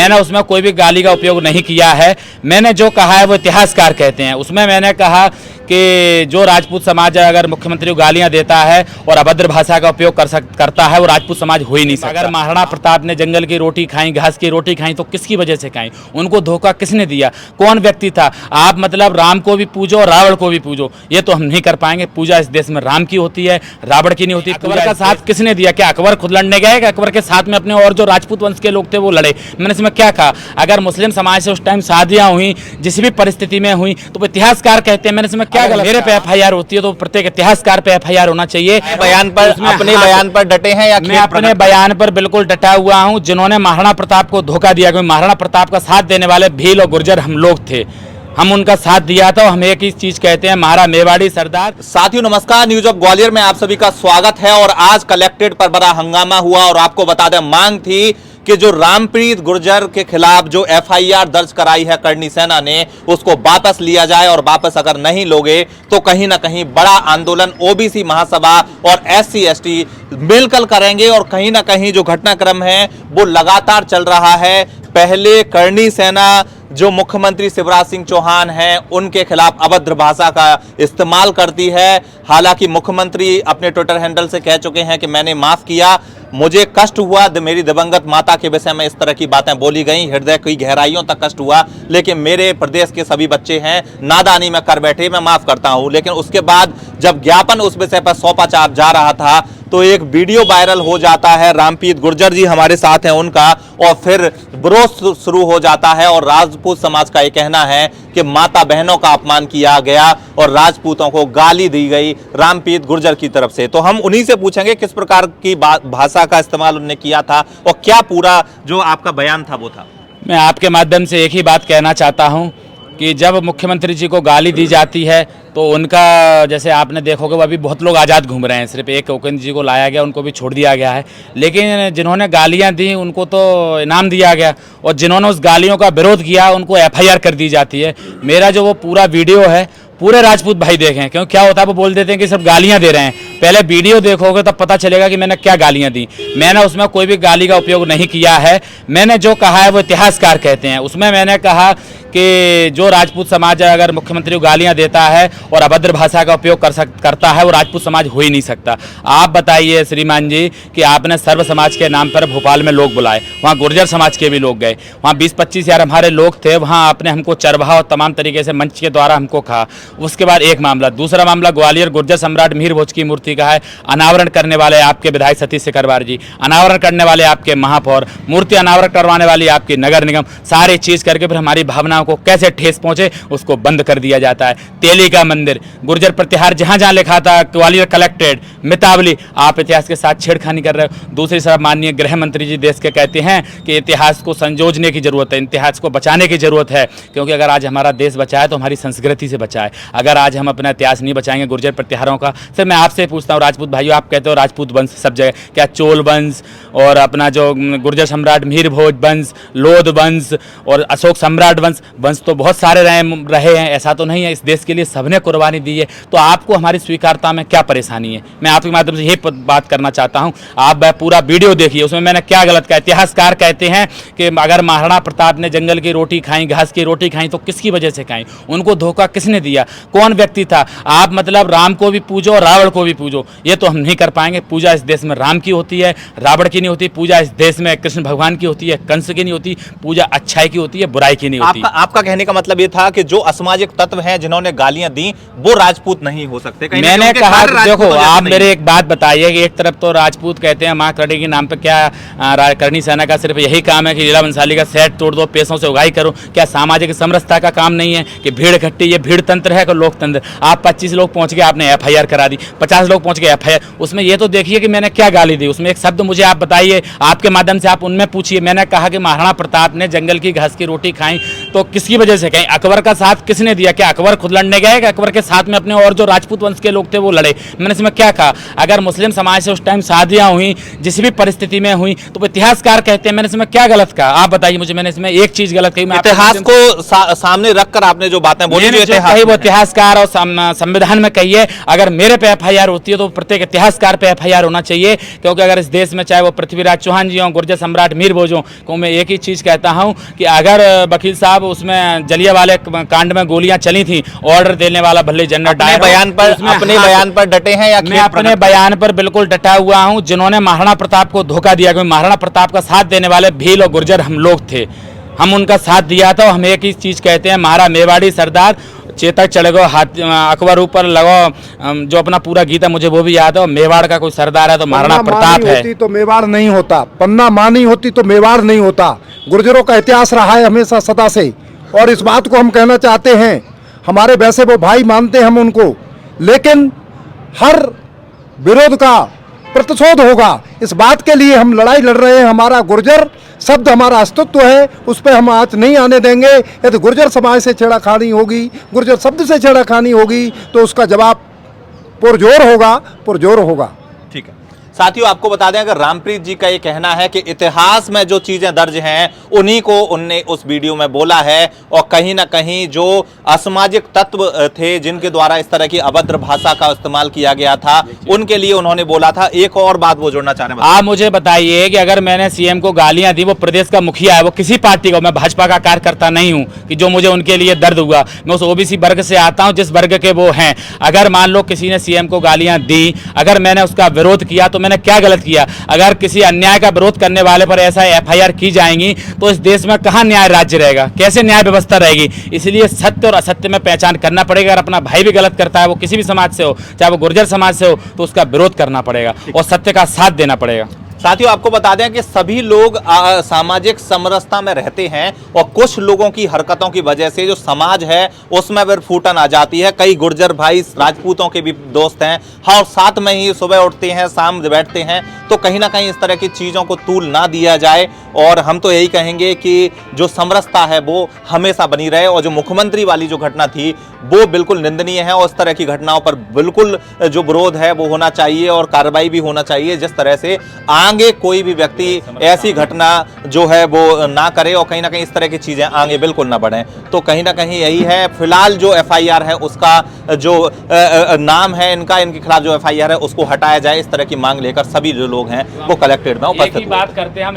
मैंने उसमें कोई भी गाली का उपयोग नहीं किया है। मैंने जो कहा है वो इतिहासकार कहते हैं। उसमें मैंने कहा कि जो राजपूत समाज अगर मुख्यमंत्री को गालियां देता है और अभद्र भाषा का उपयोग करता है वो राजपूत समाज हो ही नहीं सकता। अगर महाराणा प्रताप ने जंगल की रोटी खाई, घास की रोटी खाई तो किसकी वजह से खाई? उनको धोखा किसने दिया? कौन व्यक्ति था? आप मतलब राम को भी पूजो और रावण को भी पूजो, ये तो हम नहीं कर पाएंगे। पूजा इस देश में राम की होती है, रावण की नहीं होती। अकबर का साथ किसने दिया? क्या अकबर खुद लड़ने गए? अकबर के साथ में अपने और जो राजपूत वंश के लोग थे वो लड़े। मैंने इसमें क्या कहा? अगर मुस्लिम समाज से उस टाइम शादियां हुई, जिस भी परिस्थिति में हुई, तो इतिहासकार कहते हैं। मैंने इसमें क्या गलत? मेरे पे एफआईआर होती है तो प्रत्येक इतिहासकार पे एफआईआर होना चाहिए। बयान पर अपने बयान पर डटे हैं या मैं अपने बयान पर बिल्कुल डटा हुआ हूं। जिन्होंने महाराणा प्रताप को धोखा दिया, क्योंकि महाराणा प्रताप का साथ देने वाले भील और गुर्जर हम लोग थे, हम उनका साथ दिया था। हम एक ही चीज कहते हैं, महारा मेवाड़ी सरदार। साथियों नमस्कार, न्यूज ऑफ ग्वालियर में आप सभी का स्वागत है। और आज कलेक्ट्रेट पर बड़ा हंगामा हुआ और आपको बता दें, मांग थी कि जो रामप्रीत गुर्जर के खिलाफ जो एफआईआर दर्ज कराई है करणी सेना ने, उसको वापस लिया जाए। और वापस अगर नहीं लोगे तो कहीं ना कहीं बड़ा आंदोलन ओबीसी महासभा और एससी एसटी मिलकर करेंगे। और कहीं ना कहीं जो घटनाक्रम है वो लगातार चल रहा है। पहले करणी सेना जो मुख्यमंत्री शिवराज सिंह चौहान हैं उनके खिलाफ अभद्र भाषा का इस्तेमाल करती है। हालांकि मुख्यमंत्री अपने ट्विटर हैंडल से कह चुके हैं कि मैंने माफ किया, मुझे कष्ट हुआ, मेरी दिवंगत माता के विषय में इस तरह की बातें बोली गई, हृदय की गहराइयों तक कष्ट हुआ, लेकिन मेरे प्रदेश के सभी बच्चे हैं, नादानी में कर बैठे, मैं माफ करता हूं। लेकिन उसके बाद जब ज्ञापन उस विषय पर सौंपा जा रहा था तो एक वीडियो वायरल हो जाता है। रामप्रीत गुर्जर जी हमारे साथ हैं उनका, और फिर विरोध शुरू हो जाता है। और राजपूत समाज का ये कहना है कि माता बहनों का अपमान किया गया और राजपूतों को गाली दी गई रामप्रीत गुर्जर की तरफ से। तो हम उन्हीं से पूछेंगे किस प्रकार की भाषा का इस्तेमाल उन्होंने किया था और क्या पूरा जो आपका बयान था वो था। मैं आपके माध्यम से एक ही बात कहना चाहता हूं कि जब मुख्यमंत्री जी को गाली दी जाती है तो उनका, जैसे आपने देखोगे वो अभी बहुत लोग आज़ाद घूम रहे हैं, सिर्फ एक उपेंद्र जी को लाया गया, उनको भी छोड़ दिया गया है। लेकिन जिन्होंने गालियां दी उनको तो इनाम दिया गया, और जिन्होंने उस गालियों का विरोध किया उनको एफआईआर कर दी जाती है। मेरा जो वो पूरा वीडियो है पूरे राजपूत भाई देखें, क्योंकि क्या होता है वो बोल देते हैं कि सिर्फ गालियां दे रहे हैं। पहले वीडियो देखोगे तब पता चलेगा कि मैंने क्या गालियां दी। मैंने उसमें कोई भी गाली का उपयोग नहीं किया है। मैंने जो कहा है वो इतिहासकार कहते हैं। उसमें मैंने कहा कि जो राजपूत समाज अगर मुख्यमंत्री को गालियां देता है और अभद्र भाषा का उपयोग करता है वो राजपूत समाज हो ही नहीं सकता। आप बताइए श्रीमान जी कि आपने सर्व समाज के नाम पर भोपाल में लोग बुलाए, वहाँ गुर्जर समाज के भी लोग गए, वहाँ 20-25 हज़ार हमारे लोग थे, वहाँ आपने हमको चरवाहा और तमाम तरीके से मंच के द्वारा हमको कहा। उसके बाद एक मामला, दूसरा मामला ग्वालियर गुर्जर सम्राट मिहिर भोज की मूर्ति का है। अनावरण करने वाले आपके विधायक सतीश सिकरवार जी, अनावरण करने वाले आपके महापौर, मूर्ति अनावरण करवाने वाली आपकी नगर निगम, सारी चीज़ करके फिर हमारी भावनाओं को कैसे ठेस पहुंचे उसको बंद कर दिया जाता है। तेली का मंदिर, गुर्जर प्रतिहार, जहां जहां लिखा था ग्वालियर कलेक्ट्रेट, मितावली, आप इतिहास के साथ छेड़खानी कर रहे हो। दूसरी तरफ माननीय गृह मंत्री जी देश के कहते हैं कि इतिहास को संजोजने की जरूरत है, इतिहास को बचाने की जरूरत है, क्योंकि अगर आज हमारा देश बचा है तो हमारी संस्कृति से बचा है। अगर आज हम अपना इतिहास नहीं बचाएंगे गुर्जर प्रतिहारों का, फिर मैं आपसे पूछता हूँ राजपूत भाइयों, आप कहते हो राजपूत वंश सब जगह, क्या चोल वंश और अपना जो गुर्जर सम्राट मिहिर भोज वंश, लोध वंश और अशोक सम्राट वंश तो बहुत सारे रहे हैं, ऐसा तो नहीं है। इस देश के लिए सबने कुर्बानी दी है, तो आपको हमारी स्वीकारता में क्या परेशानी है? मैं आपके माध्यम से यही बात करना चाहता हूं। आप पूरा वीडियो देखिए, उसमें मैंने क्या गलत कहा। इतिहासकार कहते हैं कि अगर महाराणा प्रताप ने जंगल की रोटी खाई, घास की रोटी खाई तो किसकी वजह से खाई? उनको धोखा किसने दिया? कौन व्यक्ति था? आप मतलब राम को भी पूजो और रावण को भी पूजो, ये तो हम नहीं कर पाएंगे। पूजा इस देश में राम की होती है, रावण की नहीं होती। पूजा इस देश में कृष्ण भगवान की होती है, कंस की नहीं होती। पूजा अच्छाई की होती है, बुराई की नहीं होती। आपका कहने का मतलब ये था कि जो असामाजिक तत्व हैं जिन्होंने गालियां दी वो राजपूत नहीं हो सकते। मैंने कहा देखो, आप मेरे एक बात बताइए कि एक तरफ तो राजपूत कहते हैं मां करणी के नाम पे, क्या करणी सेना का सिर्फ यही काम है कि लीला बंसाली का सेट तोड़ दो, पैसों से उगाई करो? क्या सामाजिक समरसता का काम नहीं है कि भीड़ इकट्ठी? ये भीड़ तंत्र है कि लोकतंत्र? आप 25 लोग पहुंच गए, आपने एफआईआर करा दी, 50 लोग पहुंच गए एफआईआर। उसमें ये तो देखिए कि मैंने क्या गाली दी, उसमें एक शब्द मुझे आप बताइए, आपके माध्यम से आप उनमें पूछिए। मैंने कहा कि महाराणा प्रताप ने जंगल की घास की रोटी खाई तो किसकी वजह से? कहीं अकबर का साथ किसने दिया? क्या अकबर खुद लड़ने गए? अकबर के साथ में अपने और जो राजपूत वंश के लोग थे वो लड़े? मैंने इसमें क्या कहा? अगर मुस्लिम समाज से उस टाइम शादियां हुई, जिस भी परिस्थिति में हुई, तो इतिहासकार कहते हैं। मैंने इसमें क्या गलत कहा? आप बताइए मुझे, मैंने इसमें एक चीज गलत कही? इतिहास को सामने रखकर आपने जो बातें बोली, जो कही वो इतिहासकार और संविधान में कही है। अगर मेरे पे एफआईआर होती है तो प्रत्येक इतिहासकार पे एफआईआर होना चाहिए, क्योंकि अगर इस देश में चाहे वो पृथ्वीराज चौहान जी हों, गुर्जर सम्राट मीर भोज को मैं एक ही चीज कहता हूं कि अगर वकील साहब उसमें जलियांवाले कांड में गोलियां चली थी, ऑर्डर देने वाला भले जनरल डायर अपने बयान पर डटे हैं या? मैं अपने बयान पर बिल्कुल डटा हुआ हूं। जिन्होंने महाराणा प्रताप को धोखा दिया, क्योंकि महाराणा प्रताप का साथ देने वाले भील और गुर्जर हम लोग थे, हम उनका साथ दिया था। हम एक ही चीज कहते हैं, हमारा मेवाड़ी सरदार चेतक चढ़ गो हाथ अकबर ऊपर लगो, जो अपना पूरा गीत है मुझे वो भी याद है। मेवाड़ का कोई सरदार है तो महाराणा प्रताप है। तो मेवाड़ नहीं होता, पन्ना मां नहीं होती तो मेवाड़ नहीं होता। गुर्जरों का इतिहास रहा है हमेशा सदा से, और इस बात को हम कहना चाहते हैं। हमारे वैसे वो भाई मानते हैं हम उनको, लेकिन हर विरोध का प्रतिशोध होगा। इस बात के लिए हम लड़ाई लड़ रहे हैं। हमारा गुर्जर शब्द हमारा अस्तित्व है, उस पर हम आज नहीं आने देंगे। यदि गुर्जर समाज से छेड़खानी होगी, गुर्जर शब्द से छेड़खानी होगी, तो उसका जवाब पुरजोर होगा, पुरजोर होगा। ठीक है साथियों, आपको बता दें, अगर रामप्रीत जी का ये कहना है कि इतिहास में जो चीजें दर्ज हैं उन्हीं को उनने उस वीडियो में बोला है, और कहीं ना कहीं जो असामाजिक तत्व थे जिनके द्वारा इस तरह की अभद्र भाषा का इस्तेमाल किया गया था, उनके लिए उन्होंने बोला था। एक और बात वो जोड़ना चाह रहे हैं। आप मुझे बताइए कि अगर मैंने सीएम को गालियां दी, वो प्रदेश का मुखिया है, वो किसी पार्टी का, मैं भाजपा का कार्यकर्ता नहीं हूं कि जो मुझे उनके लिए दर्द हुआ। मैं उस ओबीसी वर्ग से आता हूं जिस वर्ग के वो हैं। अगर मान लो किसी ने सीएम को गालियां दी, अगर मैंने उसका विरोध किया तो मैंने क्या गलत किया? अगर किसी अन्याय का विरोध करने वाले पर ऐसा एफआईआर की जाएंगी तो इस देश में कहां न्याय राज्य रहेगा? कैसे न्याय व्यवस्था रहेगी? इसलिए सत्य और असत्य में पहचान करना पड़ेगा। अगर अपना भाई भी गलत करता है, वो किसी भी समाज से हो, चाहे वो गुर्जर समाज से हो, तो उसका विरोध करना पड़ेगा और सत्य का साथ देना पड़ेगा। साथियों, आपको बता दें कि सभी लोग सामाजिक समरसता में रहते हैं, और कुछ लोगों की हरकतों की वजह से जो समाज है उसमें फिर फूटन आ जाती है। कई गुर्जर भाई राजपूतों के भी दोस्त हैं, हाँ, और साथ में ही सुबह उठते हैं, शाम बैठते हैं। तो कहीं ना कहीं इस तरह की चीज़ों को तूल ना दिया जाए, और हम तो यही कहेंगे कि जो समरसता है वो हमेशा बनी रहे। और जो मुख्यमंत्री वाली जो घटना थी वो बिल्कुल निंदनीय है, और उस तरह की घटनाओं पर बिल्कुल जो विरोध है वो होना चाहिए, और कार्रवाई भी होना चाहिए। जिस तरह से आगे कोई भी व्यक्ति ऐसी घटना जो है वो ना करे, और कहीं ना कहीं इस तरह की चीजें आगे बिल्कुल ना बढ़ें। तो कहीं ना कहीं यही है। फिलहाल जो एफआईआर है उसका जो नाम है इनका, इनके खिलाफ जो एफआईआर है उसको हटाया जाए, इस तरह की मांग लेकर सभी जो लोग हैं वो कलेक्ट्रेट में उपस्थित हुए। बात करते हैं हम।